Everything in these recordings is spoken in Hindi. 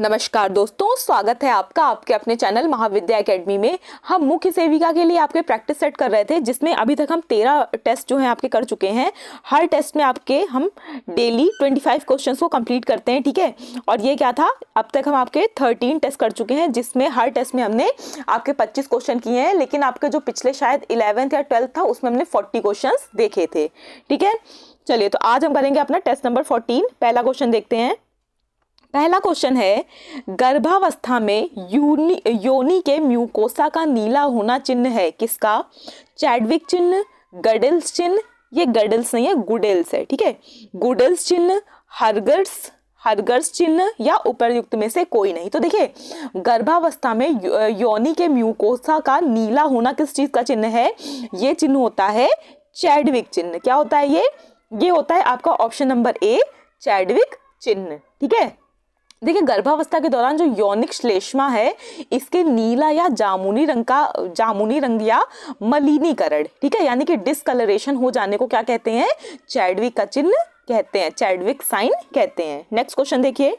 नमस्कार दोस्तों, स्वागत है आपका आपके अपने चैनल महाविद्या एकेडमी में। हम मुख्य सेविका के लिए आपके प्रैक्टिस सेट कर रहे थे, जिसमें अभी तक हम 13 टेस्ट जो हैं आपके कर चुके हैं। हर टेस्ट में आपके हम डेली 25 क्वेश्चंस को कंप्लीट करते हैं, ठीक है। और ये क्या था, अब तक हम आपके 13 टेस्ट कर चुके हैं, जिसमें हर टेस्ट में हमने आपके 25 क्वेश्चन किए हैं। लेकिन आपके जो पिछले शायद 11th या 12th था, उसमें हमने 40 क्वेश्चन देखे थे, ठीक है। चलिए, तो आज हम करेंगे अपना टेस्ट नंबर 14। पहला क्वेश्चन देखते हैं। पहला क्वेश्चन है, गर्भावस्था में योनि के म्यूकोसा का नीला होना चिन्ह है किसका? चैडविक चिन्ह, गडेल्स चिन्ह, ये गडेल्स नहीं है, गुडेल्स है, ठीक है। गुडेल्स चिन्ह, हर्गर्स चिन्ह या उपरयुक्त में से कोई नहीं। तो देखिए, गर्भावस्था में योनि के म्यूकोसा का नीला होना किस चीज का चिन्ह है? ये चिन्ह होता है चैडविक चिन्ह। क्या होता है ये होता है आपका ऑप्शन नंबर ए, चैडविक चिन्ह, ठीक है। देखिए, गर्भावस्था के दौरान जो यौनिक श्लेष्मा है, इसके नीला या जामुनी रंग या मलिनीकरण, ठीक है, यानी कि डिस्कलरेशन हो जाने को क्या कहते हैं? चैडविक का चिन्ह कहते हैं, चैडविक साइन कहते हैं। नेक्स्ट क्वेश्चन देखिए।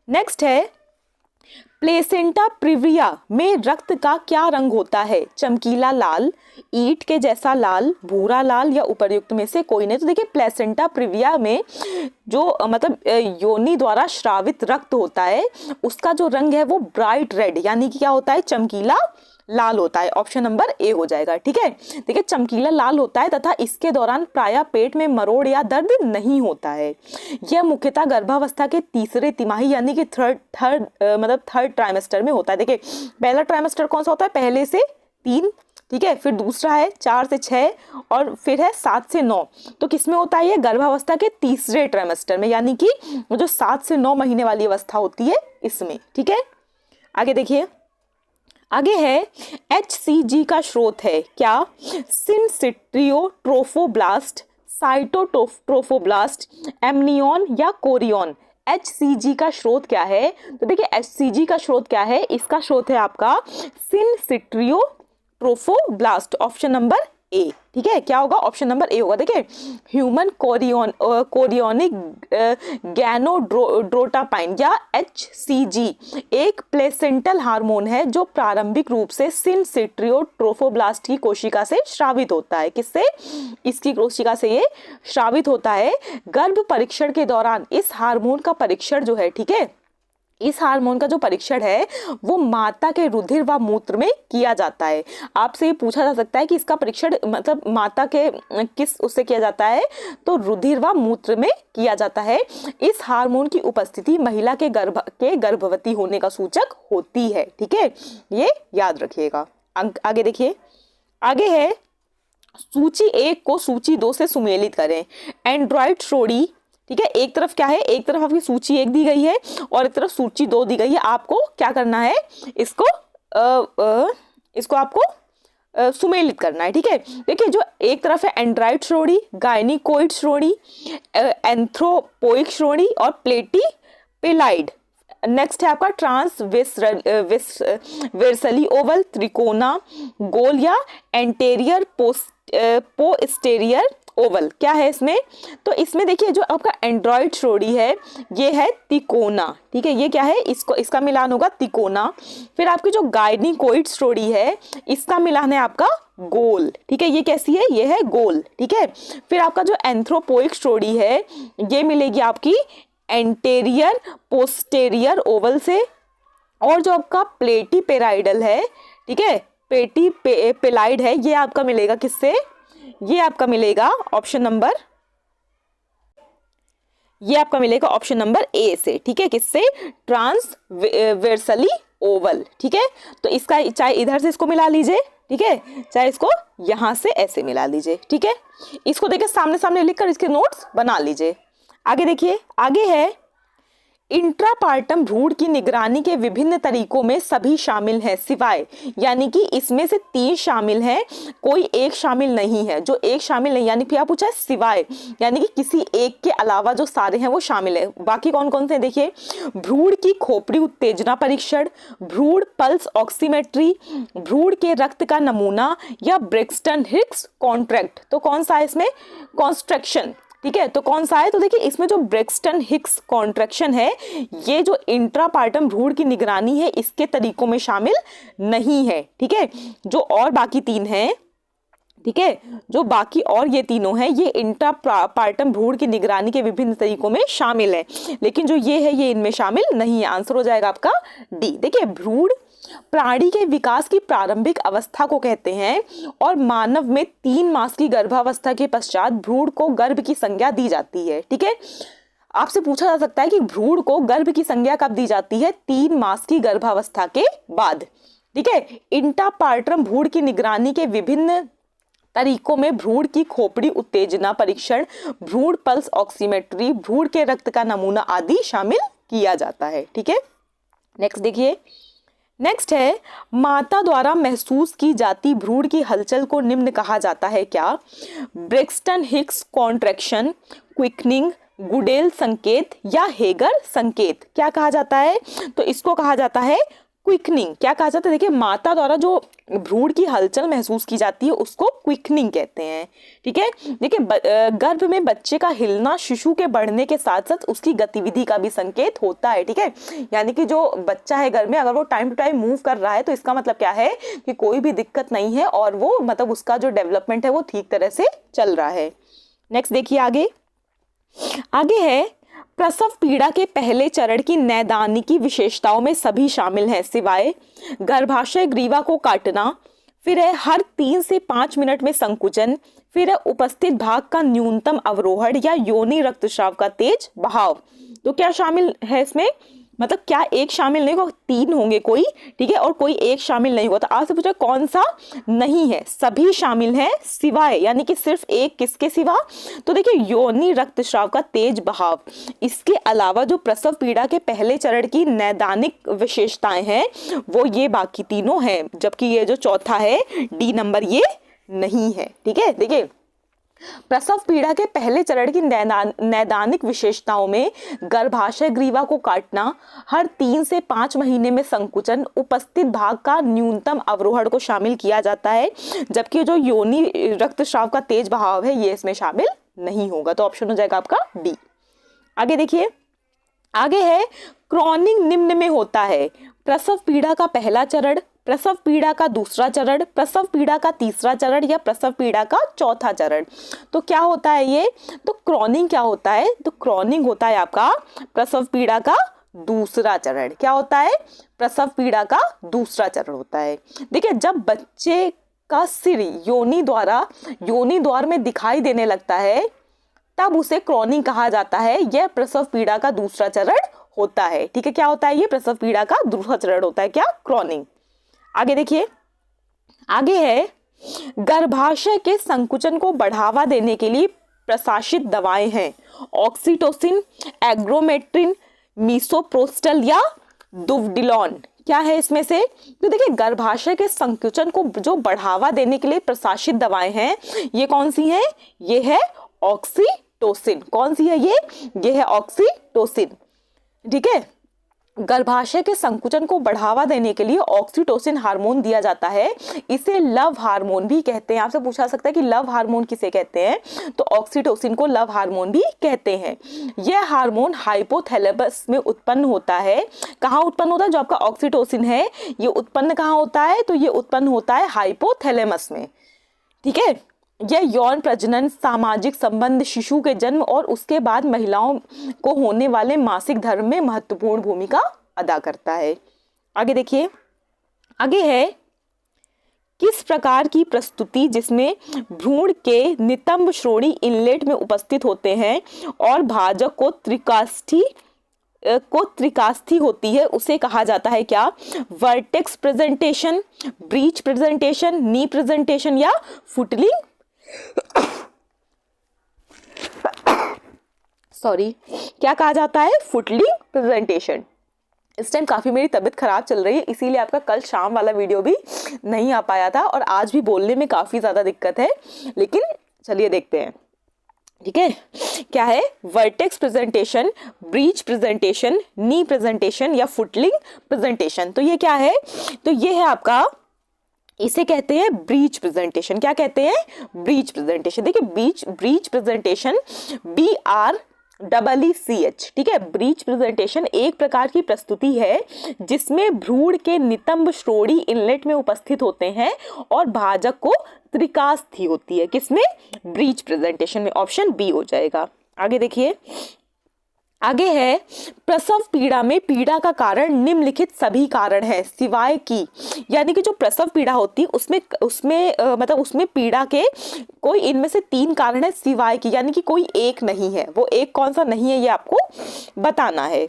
नेक्स्ट है, प्लेसेंटा प्रिविया में रक्त का क्या रंग होता है? चमकीला लाल, ईंट के जैसा लाल, भूरा लाल या उपरयुक्त में से कोई नहीं। तो देखिए, प्लेसेंटा प्रिविया में जो मतलब योनि द्वारा स्रावित रक्त होता है, उसका जो रंग है वो ब्राइट रेड, यानी कि क्या होता है? चमकीला लाल होता है। ऑप्शन नंबर ए हो जाएगा, ठीक है। देखिए, चमकीला लाल होता है तथा इसके दौरान प्रायः पेट में मरोड़ या दर्द नहीं होता है। यह मुख्यतः गर्भावस्था के तीसरे तिमाही यानी कि थर्ड ट्राइमेस्टर में होता है। देखिए, पहला ट्राइमेस्टर कौन सा होता है? पहले से 3, ठीक है, फिर दूसरा है 4 से 6 और फिर है 7 से 9। तो किसमें होता है? ये गर्भावस्था के तीसरे ट्राइमेस्टर में, यानी कि जो 7 से 9 महीने वाली अवस्था होती है, इसमें, ठीक है। आगे देखिए, आगे है, HCG का स्रोत है क्या? सिनसिट्रियोट्रोफोब्लास्ट, साइटोट्रोफोब्लास्ट, एमनियन या कोरियन। HCG का स्रोत क्या है? तो देखिए, HCG का स्रोत क्या है? इसका स्रोत है आपका सिनसिट्रियोट्रोफोब्लास्ट, ऑप्शन नंबर ए, ठीक है। क्या होगा? ऑप्शन नंबर ए होगा। देखिए, ह्यूमन कोरियोनिक गैनोड्रोटापाइन या HCG एक प्लेसेंटल हार्मोन है जो प्रारंभिक रूप से सिनसिट्रियोट्रोफोब्लास्ट की कोशिका से स्रावित होता है। किससे? इसकी कोशिका से ये स्रावित होता है। गर्भ परीक्षण के दौरान इस हार्मोन का परीक्षण जो है, ठीक है, इस हार्मोन का जो परीक्षण है वो माता के रुधिर व मूत्र में किया जाता है। आपसे ये पूछा जा सकता है कि इसका परीक्षण मतलब माता के किस उससे किया जाता है? तो रुधिर व मूत्र में किया जाता है। इस हार्मोन की उपस्थिति महिला के गर्भवती होने का सूचक होती है, ठीक है, ये याद रखिएगा। आगे देखिए, आगे है, सूची 1 को सूची 2 से सुमेलित करें। एंड्रॉइड श्रोणी, ठीक है, एक तरफ क्या है? एक तरफ आपकी सूची 1 दी गई है और एक तरफ सूची 2 दी गई है। आपको क्या करना है? इसको आपको सुमेलित करना है, ठीक है। देखिए, जो एक तरफ है एंड्रॉइड श्रोणी, गायनिकोइड श्रोणी, एंथ्रोपोइक श्रोणी और प्लेटीपेलाइड। नेक्स्ट है आपका ट्रांसवेर्सली ओवल, त्रिकोना, गोल या एंटेरियर पोस्टेरियर ओवल। क्या है इसमें? तो इसमें देखिए, जो आपका एंड्रॉइड श्रोणी है ये है तिकोना, ठीक है। ये क्या है? इसका मिलान होगा तिकोना। फिर आपकी जो गायनिकोइड श्रोणी है, इसका मिलान है आपका गोल, ठीक है। ये कैसी है? ये है गोल, ठीक है। फिर आपका जो एंथ्रोपोइक श्रोणी है, ये मिलेगी आपकी एंटेरियर पोस्टेरियर ओवल से। और जो आपका प्लेटीपेराइडल है, ठीक है, प्लेटीपेलाइड है, ये आपका मिलेगा किससे? ये आपका मिलेगा ऑप्शन नंबर ए से, ठीक है। किससे? ट्रांसवेर्सली ओवल, ठीक है। तो इसका चाहे इधर से इसको मिला लीजिए, ठीक है, चाहे इसको यहां से ऐसे मिला लीजिए, ठीक है। इसको देखिए, सामने सामने लिखकर इसके नोट्स बना लीजिए। आगे देखिए, आगे है, इंट्रापार्टम भ्रूण की निगरानी के विभिन्न तरीकों में सभी शामिल हैं सिवाय, यानी कि इसमें से 3 शामिल हैं, कोई एक शामिल नहीं है। जो एक शामिल नहीं, यानी फिर आप पूछा है सिवाय, यानी कि किसी एक के अलावा जो सारे हैं वो शामिल है। बाकी कौन कौन से? देखिए, भ्रूण की खोपड़ी उत्तेजना परीक्षण, भ्रूण पल्स ऑक्सीमेट्री, भ्रूण के रक्त का नमूना या ब्रेक्सटन हिक्स कॉन्ट्रैक्ट। तो कौन सा है इसमें? कॉन्स्ट्रक्शन, ठीक है, तो कौन सा है? तो देखिए इसमें जो ब्रेक्सटन हिक्स कॉन्ट्रैक्शन है ये जो इंट्रापार्टम भ्रूण की निगरानी है इसके तरीकों में शामिल नहीं है। ठीक है, जो और बाकी तीन हैं, ठीक है, जो बाकी और ये तीनों हैं ये इंट्रापार्टम भ्रूण की निगरानी के विभिन्न तरीकों में शामिल है, लेकिन जो ये है ये इनमें शामिल नहीं है। आंसर हो जाएगा आपका डी। देखिए भ्रूण प्राणी के विकास की प्रारंभिक अवस्था को कहते हैं और मानव में 3 मास की गर्भावस्था के पश्चात भ्रूण को गर्भ की संज्ञा दी जाती है। ठीक है, आपसे पूछा जा सकता है कि भ्रूण को गर्भ की संज्ञा कब दी जाती है? 3 मास की गर्भावस्था के बाद। ठीक है, इंट्रापार्टम भ्रूण की निगरानी के विभिन्न तरीकों में भ्रूण की खोपड़ी उत्तेजना परीक्षण, भ्रूण पल्स ऑक्सीमेट्री, भ्रूण के रक्त का नमूना आदि शामिल किया जाता है। ठीक है, नेक्स्ट देखिए, नेक्स्ट है माता द्वारा महसूस की जाती भ्रूण की हलचल को निम्न कहा जाता है क्या? ब्रेक्सटन हिक्स कॉन्ट्रैक्शन, क्विकनिंग, गुडेल संकेत या हेगर संकेत। क्या कहा जाता है? तो इसको कहा जाता है क्विकनिंग। क्या कहा जाता है? देखिए माता द्वारा जो भ्रूण की हलचल महसूस की जाती है उसको क्विकनिंग कहते हैं। ठीक है, देखिए गर्भ में बच्चे का हिलना शिशु के बढ़ने के साथ साथ उसकी गतिविधि का भी संकेत होता है। ठीक है, यानी कि जो बच्चा है गर्भ में अगर वो टाइम टू टाइम मूव कर रहा है तो इसका मतलब क्या है कि कोई भी दिक्कत नहीं है और वो मतलब उसका जो डेवलपमेंट है वो ठीक तरह से चल रहा है। नेक्स्ट देखिए आगे है प्रसव पीड़ा के पहले चरण की नैदानिकी विशेषताओं में सभी शामिल हैं सिवाय गर्भाशय ग्रीवा को काटना, फिर है हर 3 से 5 मिनट में संकुचन, फिर है उपस्थित भाग का न्यूनतम अवरोहण या योनि रक्तस्राव का तेज बहाव। तो क्या शामिल है इसमें? मतलब क्या एक शामिल नहीं होगा? 3 होंगे कोई, ठीक है, और कोई एक शामिल नहीं होगा। तो आपसे पूछा कौन सा नहीं है? सभी शामिल हैं सिवाय, यानी कि सिर्फ एक किसके सिवा? तो देखिए योनि रक्तस्राव का तेज बहाव। इसके अलावा जो प्रसव पीड़ा के पहले चरण की नैदानिक विशेषताएं हैं वो ये बाकी तीनों हैं, जबकि ये जो चौथा है डी नंबर ये नहीं है। ठीक है, देखिए प्रसव पीड़ा के पहले चरण की नैदानिक विशेषताओं में गर्भाशय ग्रीवा को काटना, हर 3 से 5 महीने में संकुचन, उपस्थित भाग का न्यूनतम अवरोहण को शामिल किया जाता है, जबकि जो योनि रक्तस्राव का तेज बहाव है ये इसमें शामिल नहीं होगा। तो ऑप्शन हो जाएगा आपका डी। आगे देखिए, आगे है क्रॉनिंग निम्न में होता है प्रसव पीड़ा का पहला चरण, प्रसव पीड़ा का दूसरा चरण, प्रसव पीड़ा का तीसरा चरण या प्रसव पीड़ा का चौथा चरण। तो क्या होता है ये? तो क्रॉनिंग क्या होता है? तो क्रॉनिंग होता है आपका प्रसव पीड़ा का दूसरा चरण। क्या होता है? प्रसव पीड़ा का दूसरा चरण होता है। देखिए जब बच्चे का सिर योनि द्वार में दिखाई देने लगता है तब उसे क्रॉनिंग कहा जाता है। यह प्रसव पीड़ा का दूसरा चरण होता है। ठीक है, क्या होता है? ये प्रसव पीड़ा का दूसरा चरण होता है। क्या? क्रॉनिंग। आगे देखिए, आगे है गर्भाशय के संकुचन को बढ़ावा देने के लिए प्रशासित दवाएं हैं ऑक्सीटोसिन, एग्रोमेट्रिन, मीसोप्रोस्टल या दुवडिलॉन। क्या है इसमें से? तो देखिए गर्भाशय के संकुचन को जो बढ़ावा देने के लिए प्रशासित दवाएं हैं ये कौन सी हैं? ये है ऑक्सीटोसिन। कौन सी है ये है ऑक्सीटोसिन। ठीक है, गर्भाशय के संकुचन को बढ़ावा देने के लिए ऑक्सीटोसिन हार्मोन दिया जाता है। इसे लव हार्मोन भी कहते हैं। आपसे पूछा सकता है कि लव हार्मोन किसे कहते हैं? तो ऑक्सीटोसिन को लव हार्मोन भी कहते हैं। यह हार्मोन हाइपोथैलेमस में उत्पन्न होता है। कहाँ उत्पन्न होता है? जो आपका ऑक्सीटोसिन है ये उत्पन्न कहाँ होता है? तो ये उत्पन्न होता है हाइपोथैलेमस में। ठीक है, यह यौन प्रजनन, सामाजिक संबंध, शिशु के जन्म और उसके बाद महिलाओं को होने वाले मासिक धर्म में महत्वपूर्ण भूमिका अदा करता है। आगे देखिए, आगे है किस प्रकार की प्रस्तुति जिसमें भ्रूण के नितंब श्रोणि इनलेट में उपस्थित होते हैं और भाजक को त्रिकास्थी होती है उसे कहा जाता है क्या? वर्टेक्स प्रेजेंटेशन, ब्रीच प्रेजेंटेशन, नी प्रेजेंटेशन या फुटलिंग क्या कहा जाता है? Footling presentation. इस टाइम काफी मेरी तबीयत खराब चल रही है इसीलिए आपका कल शाम वाला वीडियो भी नहीं आ पाया था और आज भी बोलने में काफी ज्यादा दिक्कत है, लेकिन चलिए देखते हैं। ठीक है, क्या है? वर्टेक्स प्रेजेंटेशन, ब्रीच प्रेजेंटेशन, नी प्रेजेंटेशन या फुटलिंग प्रेजेंटेशन। तो ये क्या है? तो ये है आपका इसे कहते हैं ब्रीच प्रेजेंटेशन। क्या कहते हैं? Breech presentation. देखिए ब्रीच प्रेजेंटेशन BREECH, ठीक है। ब्रीच प्रेजेंटेशन एक प्रकार की प्रस्तुति है जिसमें भ्रूण के नितंब श्रोणि इनलेट में उपस्थित होते हैं और भाजक को त्रिकास्थी होती है। किसमें? ब्रीच प्रेजेंटेशन में। ऑप्शन बी हो जाएगा। आगे देखिए, आगे है प्रसव पीड़ा में पीड़ा का कारण निम्नलिखित सभी कारण है सिवाय की। यानी कि जो प्रसव पीड़ा होती है उसमें पीड़ा के कोई इनमें से 3 कारण है सिवाय की, यानी कि कोई एक नहीं है। वो एक कौन सा नहीं है ये आपको बताना है।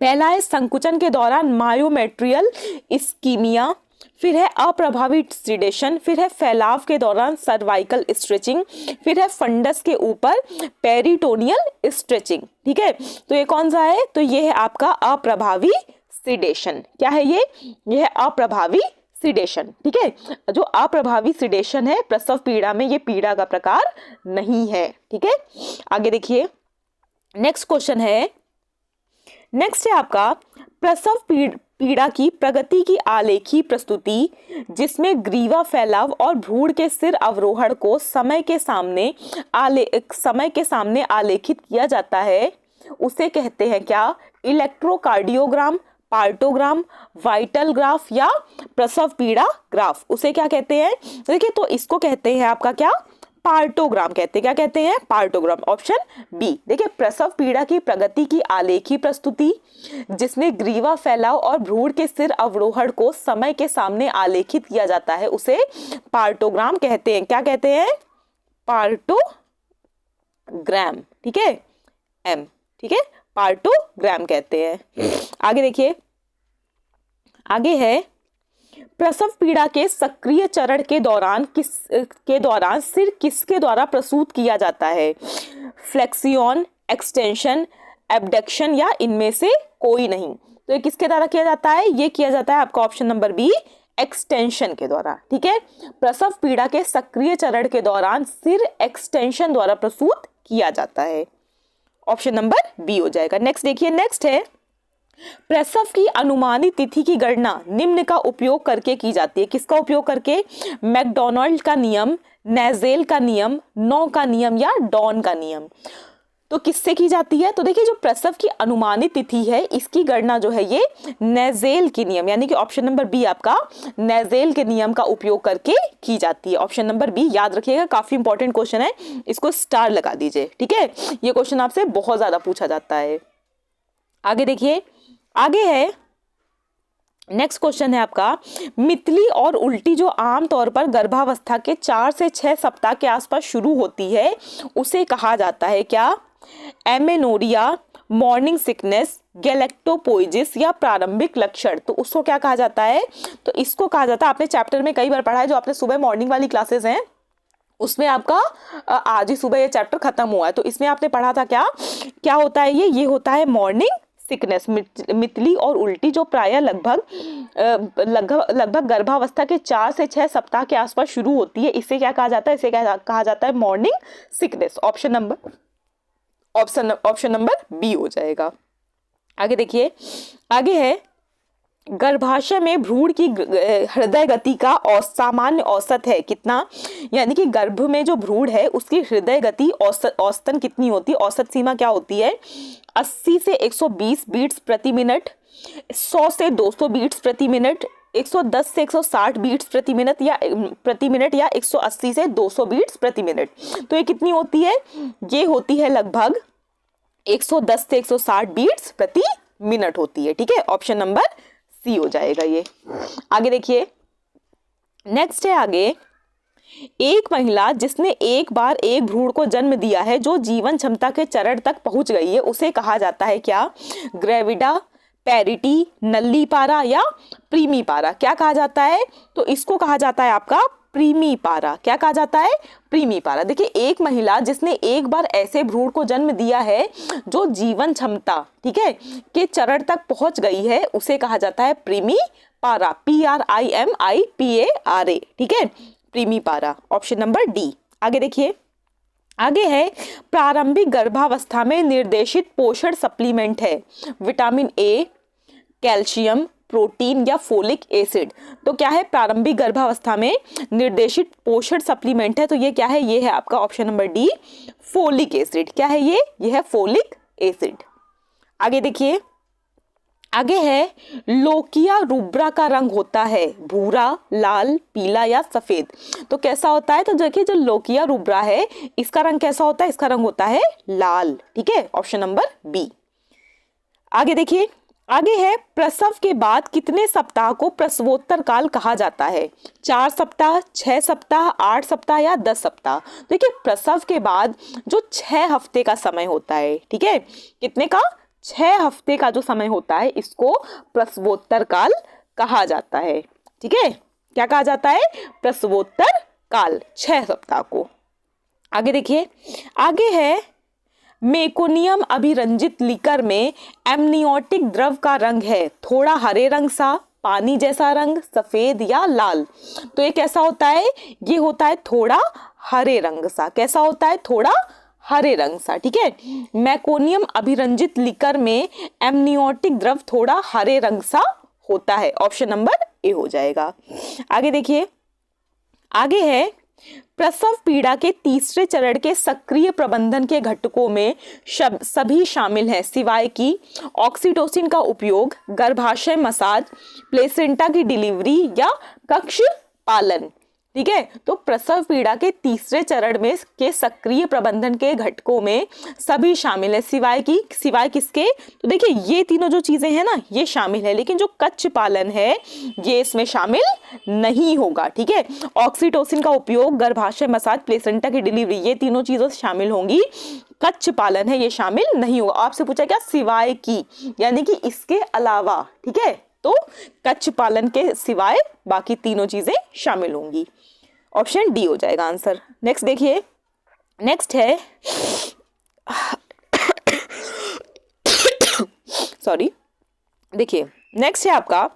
पहला है संकुचन के दौरान मायोमेट्रियल इस्कीमिया, फिर है अप्रभावी सिडेशन, फिर है फैलाव के दौरान सर्वाइकल स्ट्रेचिंग, फिर है फंडस के ऊपर पेरिटोनियल स्ट्रेचिंग। ठीक है, तो ये कौन सा है? तो ये है आपका अप्रभावी सिडेशन। क्या है ये? ये है अप्रभावी सिडेशन। ठीक है, जो अप्रभावी सिडेशन है प्रसव पीड़ा में, ये पीड़ा का प्रकार नहीं है। ठीक है, आगे देखिए, नेक्स्ट क्वेश्चन है, नेक्स्ट है आपका प्रसव पीड़ा की प्रगति की आलेखी प्रस्तुति जिसमें ग्रीवा फैलाव और भ्रूण के सिर अवरोहण को समय के सामने आलेखित किया जाता है, उसे कहते हैं क्या? इलेक्ट्रोकार्डियोग्राम, पार्टोग्राम, वाइटल ग्राफ या प्रसव पीड़ा ग्राफ। उसे क्या कहते हैं? देखिए, तो इसको कहते हैं आपका क्या? पार्टोग्राम कहते हैं। क्या कहते हैं? पार्टोग्राम। Option B. देखिए, प्रसव पीड़ा की प्रगति की आलेखी प्रस्तुति जिसमें ग्रीवा फैलाव और भ्रूण के सिर अवरोहण को समय के सामने आलेखित किया जाता है, उसे पार्टोग्राम कहते हैं। क्या कहते हैं? पार्टोग्राम। ठीक है, एम। ठीक है, पार्टोग्राम कहते हैं। आगे देखिए, आगे है प्रसव पीड़ा के सक्रिय चरण के दौरान सिर किसके द्वारा प्रसूत किया जाता है? फ्लेक्सियन, एक्सटेंशन, एब्डक्शन या इनमें से कोई नहीं। तो ये किसके द्वारा किया जाता है? ये किया जाता है आपका ऑप्शन नंबर बी, एक्सटेंशन के द्वारा। ठीक है, प्रसव पीड़ा के सक्रिय चरण के दौरान सिर एक्सटेंशन द्वारा प्रसूत किया जाता है। ऑप्शन नंबर बी हो जाएगा। नेक्स्ट देखिए, नेक्स्ट है प्रसव की अनुमानित तिथि की गणना निम्न का उपयोग करके की जाती है। किसका उपयोग करके? मैकडॉनल्ड का नियम, नेजेल का नियम, नौ का नियम या डॉन का नियम। तो किससे की जाती है? तो देखिए, जो प्रसव की अनुमानित तिथि है इसकी गणना जो है ये नेजेल के नियम, यानी कि ऑप्शन नंबर बी आपका नेजेल के नियम का उपयोग करके की जाती है। ऑप्शन नंबर बी याद रखिएगा, काफी इंपॉर्टेंट क्वेश्चन है, इसको स्टार लगा दीजिए। ठीक है, ये क्वेश्चन आपसे बहुत ज्यादा पूछा जाता है। आगे देखिए, आगे है नेक्स्ट क्वेश्चन है आपका मितली और उल्टी जो आमतौर पर गर्भावस्था के 4 से 6 सप्ताह के आसपास शुरू होती है, उसे कहा जाता है क्या? एमेनोरिया, मॉर्निंग सिकनेस, गैलेक्टोपोइजिस या प्रारंभिक लक्षण। तो उसको क्या कहा जाता है? तो इसको कहा जाता है, आपने चैप्टर में कई बार पढ़ा है, जो आपने सुबह मॉर्निंग वाली क्लासेस हैं उसमें आपका आज ही सुबह ये चैप्टर खत्म हुआ है, तो इसमें आपने पढ़ा था क्या होता है ये होता है मॉर्निंग सिकनेस। मितली और उल्टी जो प्रायः लगभग गर्भावस्था के 4 से 6 सप्ताह के आसपास शुरू होती है, इसे क्या कहा जाता है? इसे क्या कहा जाता है? Morning sickness. Option number B हो जाएगा। आगे देखिए, आगे है गर्भाशय में भ्रूण की हृदय गति का सामान्य औसत है कितना? यानी कि गर्भ में जो भ्रूण है उसकी हृदय गति औसतन कितनी होती है? औसत सीमा क्या होती है? 80 से 120 बीट्स प्रति मिनट, 100 से 200 बीट्स प्रति मिनट, 110 से 160 बीट्स प्रति मिनट या 180 से 200 बीट्स प्रति मिनट। तो ये कितनी होती है? ये होती है लगभग 110 से 160 बीट्स प्रति मिनट होती है। ठीक है, ऑप्शन नंबर सी हो जाएगा ये। आगे देखिए, नेक्स्ट है आगे, एक महिला जिसने एक बार एक भ्रूण को जन्म दिया है जो जीवन क्षमता के चरण तक पहुंच गई है, उसे कहा जाता है क्या? ग्रेविडा, पैरिटी, नल्लीपारा या प्रीमीपारा। क्या कहा जाता है? तो इसको कहा जाता है आपका प्रीमीपारा। क्या कहा जाता है? प्रीमीपारा। देखिए, एक महिला जिसने एक बार ऐसे भ्रूण को जन्म दिया है जो जीवन क्षमता, ठीक है, के चरण तक पहुंच गई है, उसे कहा जाता है प्रीमीपारा। PRIMIPARA। ठीक है, प्रीमीपारा। Option number D. आगे देखिए, आगे है प्रारंभिक गर्भावस्था में निर्देशित पोषण सप्लीमेंट है विटामिन ए, कैल्शियम, प्रोटीन या फोलिक एसिड। तो क्या है, प्रारंभिक गर्भावस्था में निर्देशित पोषण सप्लीमेंट है, तो ये क्या है, ये है आपका option number D, folic acid. क्या है ये है फोलिक एसिड। आगे देखिए, आगे है लोकिया रूब्रा का रंग होता है भूरा, लाल, पीला या सफेद। तो कैसा होता है, तो देखिए जो लोकिया रूब्रा है इसका रंग कैसा होता है, इसका रंग होता है लाल। ठीक है, ऑप्शन नंबर बी। आगे देखिए, आगे है प्रसव के बाद कितने सप्ताह को प्रसवोत्तर काल कहा जाता है, 4 सप्ताह, 6 सप्ताह, 8 सप्ताह या 10 सप्ताह। देखिए प्रसव के बाद जो 6 हफ्ते का समय होता है, ठीक है, कितने का, 6 हफ्ते का जो समय होता है इसको प्रसवोत्तर काल कहा जाता है। ठीक है, क्या कहा जाता है, प्रसवोत्तर काल, 6 सप्ताह को। आगे देखिए, आगे है मेकोनियम अभिरंजित लीकर में एमनियोटिक द्रव का रंग है थोड़ा हरे रंग सा, पानी जैसा रंग, सफेद या लाल। तो ये कैसा होता है, ये होता है थोड़ा हरे रंग सा। कैसा होता है, थोड़ा हरे रंग सा। ठीक है, मेकोनियम अभिरंजित लीकर में एमनियोटिक द्रव थोड़ा हरे रंग सा होता है। ऑप्शन नंबर ए हो जाएगा। आगे देखिए, आगे है प्रसव पीड़ा के तीसरे चरण के सक्रिय प्रबंधन के घटकों में सभी शामिल हैं सिवाय कि ऑक्सीटोसिन का उपयोग, गर्भाशय मसाज, प्लेसेंटा की डिलीवरी या कक्ष पालन। ठीक है, तो प्रसव पीड़ा के तीसरे चरण में के सक्रिय प्रबंधन के घटकों में सभी शामिल है सिवाय किसके, तो देखिए ये तीनों जो चीजें हैं ना ये शामिल है, लेकिन जो कक्ष पालन है ये इसमें शामिल नहीं होगा। ठीक है, ऑक्सीटोसिन का उपयोग, गर्भाशय मसाज, प्लेसेंटा की डिलीवरी, ये तीनों चीजें शामिल होंगी, कच्च पालन है ये शामिल नहीं होगा। आपसे पूछा क्या, सिवाय की, यानी कि इसके अलावा। ठीक है, तो कच्च पालन के सिवाय बाकी तीनों चीजें शामिल होंगी। ऑप्शन डी हो जाएगा आंसर। नेक्स्ट देखिए, नेक्स्ट है सॉरी, देखिए नेक्स्ट है आपका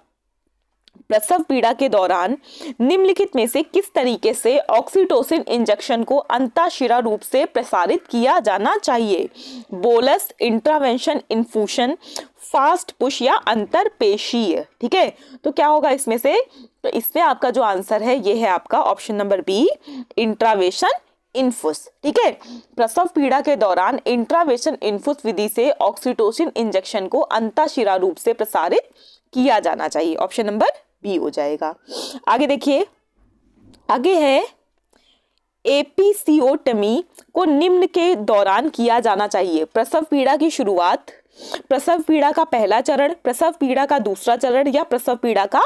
प्रसव पीड़ा के दौरान निम्नलिखित में से किस तरीके से ऑक्सीटोसिन इंजेक्शन को अंतःशिरा रूप से प्रसारित किया जाना चाहिए, बोलस, इंट्रावेंशन, इन्फ्यूशन, फास्ट पुश या अंतरपेशीय। ठीक है, तो क्या होगा इसमें से, तो इसमें आपका जो आंसर है ये है आपका ऑप्शन नंबर बी, इंट्रावेशन इन्फुस। ठीक है, प्रसव पीड़ा के दौरान इंट्रावेशन इन्फुस विधि से ऑक्सीटोसिन इंजेक्शन को अंतःशिरा रूप से प्रसारित किया जाना चाहिए। ऑप्शन नंबर बी हो जाएगा। आगे देखिए, आगे है एपिसियोटमी को निम्न के दौरान किया जाना चाहिए, प्रसव पीड़ा की शुरुआत, प्रसव पीड़ा का पहला चरण, प्रसव पीड़ा का दूसरा चरण या प्रसव पीड़ा का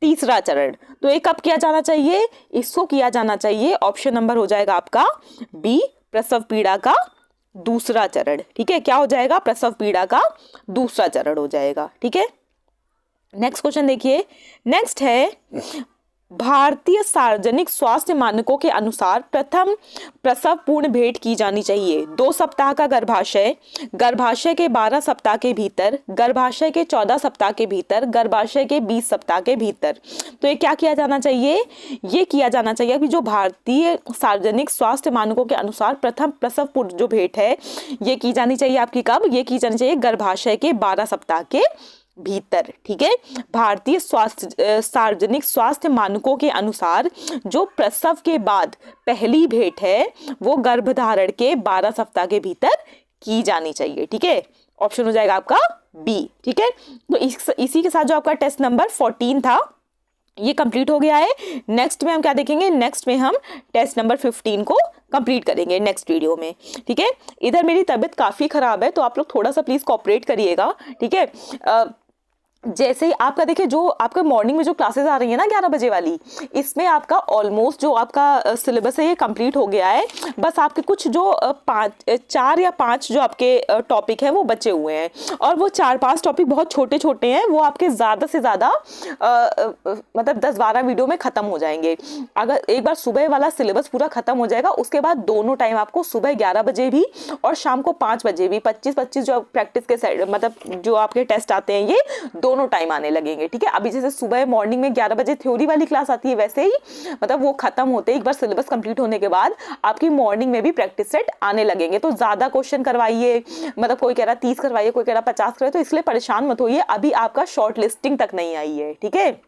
तीसरा चरण। तो ये कब किया जाना चाहिए, इसको किया जाना चाहिए, ऑप्शन नंबर हो जाएगा आपका बी, प्रसव पीड़ा का दूसरा चरण। ठीक है, क्या हो जाएगा, प्रसव पीड़ा का दूसरा चरण हो जाएगा। ठीक है, नेक्स्ट क्वेश्चन देखिए, नेक्स्ट है भारतीय सार्वजनिक स्वास्थ्य मानकों के अनुसार प्रथम प्रसव पूर्ण भेंट की जानी चाहिए, 2 सप्ताह का गर्भाशय, गर्भाशय के 12 सप्ताह के भीतर, गर्भाशय के 14 सप्ताह के भीतर, गर्भाशय के 20 सप्ताह के भीतर। तो ये क्या किया जाना चाहिए, ये किया जाना चाहिए कि जो भारतीय सार्वजनिक स्वास्थ्य मानकों के अनुसार प्रथम प्रसव पूर्ण जो भेंट है ये की जानी चाहिए आपकी कब, ये की जानी चाहिए गर्भाशय के 12 सप्ताह के भीतर। ठीक है, भारतीय सार्वजनिक स्वास्थ्य मानकों के अनुसार जो प्रसव के बाद पहली भेंट है वो गर्भधारण के 12 सप्ताह के भीतर की जानी चाहिए। ठीक है, ऑप्शन हो जाएगा आपका बी। ठीक है, तो इसी के साथ जो आपका टेस्ट नंबर 14 था ये कंप्लीट हो गया है। नेक्स्ट में हम क्या देखेंगे, नेक्स्ट में हम टेस्ट नंबर 15 को कंप्लीट करेंगे नेक्स्ट वीडियो में। ठीक है, इधर मेरी तबीयत काफ़ी ख़राब है तो आप लोग थोड़ा सा प्लीज़ कोऑपरेट करिएगा। ठीक है, जैसे ही आपका देखिए जो आपका मॉर्निंग में जो क्लासेस आ रही है ना 11 बजे वाली, इसमें आपका ऑलमोस्ट जो आपका सिलेबस है ये कंप्लीट हो गया है। बस आपके कुछ जो 4 या 5 जो आपके टॉपिक हैं वो बचे हुए हैं, और वो 4-5 टॉपिक बहुत छोटे छोटे हैं, वो आपके ज़्यादा से ज़्यादा मतलब 10-12 वीडियो में ख़त्म हो जाएंगे। अगर एक बार सुबह वाला सिलेबस पूरा ख़त्म हो जाएगा उसके बाद दोनों टाइम आपको सुबह 11 बजे भी और शाम को 5 बजे भी 25-25 जो प्रैक्टिस के मतलब जो आपके टेस्ट आते हैं ये दोनों टाइम आने लगेंगे, ठीक है। अभी जैसे सुबह मॉर्निंग में 11 बजे थ्योरी वाली क्लास आती है, वैसे ही मतलब वो खत्म होते एक बार सिलेबस कंप्लीट होने के बाद आपकी मॉर्निंग में भी प्रैक्टिस सेट आने लगेंगे। तो ज्यादा क्वेश्चन करवाइए, मतलब कोई कह रहा 30 करवाइए, कोई कह रहा 50 करवाइए, तो इसलिए परेशान मत होइए, अभी आपका शॉर्ट लिस्टिंग तक नहीं आई है, ठीक है।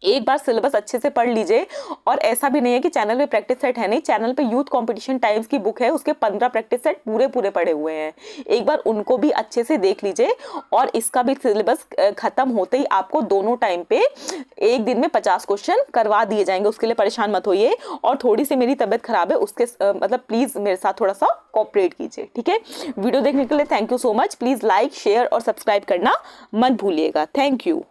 एक बार सिलेबस अच्छे से पढ़ लीजिए। और ऐसा भी नहीं है कि चैनल पे प्रैक्टिस सेट है नहीं, चैनल पे यूथ कंपटीशन टाइम्स की बुक है, उसके 15 प्रैक्टिस सेट पूरे पूरे पढ़े हुए हैं, एक बार उनको भी अच्छे से देख लीजिए। और इसका भी सिलेबस खत्म होते ही आपको दोनों टाइम पे एक दिन में 50 क्वेश्चन करवा दिए जाएंगे, उसके लिए परेशान मत होइए। और थोड़ी सी मेरी तबीयत खराब है, उसके मतलब प्लीज मेरे साथ थोड़ा सा कोऑपरेट कीजिए, ठीक है। वीडियो देखने के लिए thank you so much. Please like, share और सब्सक्राइब करना मत भूलिएगा। Thank you.